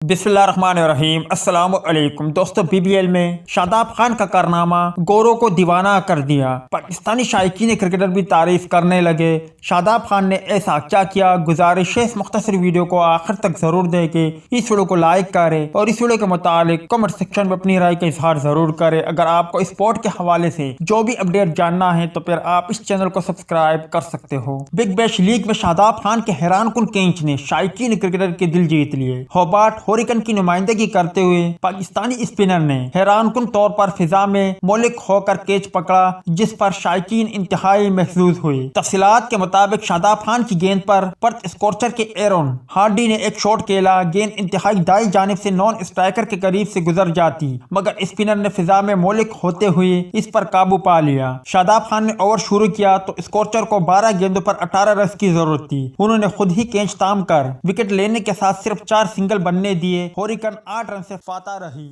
बिस्मिल्लाहिर्रहमानिर्रहीम। अस्सलाम वालेकुम दोस्तों, BBL में शादाब खान का कारनामा गौरों को दीवाना कर दिया। पाकिस्तानी शायकीन क्रिकेटर भी तारीफ करने लगे। शादाब खान ने ऐसा क्या किया, गुजारिश है इस मुख्तसर वीडियो को आखिर तक जरूर देखें। इस वीडियो को लाइक करें और इस वीडियो के मुतालिक कमेंट सेक्शन में अपनी राय का इजहार जरूर करें। अगर आपको स्पोर्ट के हवाले से जो भी अपडेट जानना है तो फिर आप इस चैनल को सब्सक्राइब कर सकते हो। बिग बैश लीग में शादाब खान के हैरान कुन कैच ने शायकीन क्रिकेटर के दिल जीत लिए। होबार्ट हरिकेन की नुमाइंदगी करते हुए पाकिस्तानी स्पिनर ने हैरानकुन तौर पर फिजा में मौलिक होकर कैच पकड़ा, जिस पर शायकीन इंतहाई महसूस हुए। तफसीलात के मुताबिक शादाब खान की गेंद पर पर्थ स्कॉर्चर के एरन हार्डी ने एक शॉट खेला। गेंद इंतहाई दाई जानिब से नॉन स्ट्राइकर के करीब से गुजर जाती, मगर स्पिनर ने फिजा में मौलिक होते हुए इस पर काबू पा लिया। शादाब खान ने ओवर शुरू किया तो स्कॉर्चर को 12 गेंदों पर 18 रन की जरूरत थी। उन्होंने खुद ही कैच ताम कर विकेट लेने के साथ सिर्फ 4 सिंगल बनने दिए। हरिकेन 8 रन से फाता रही।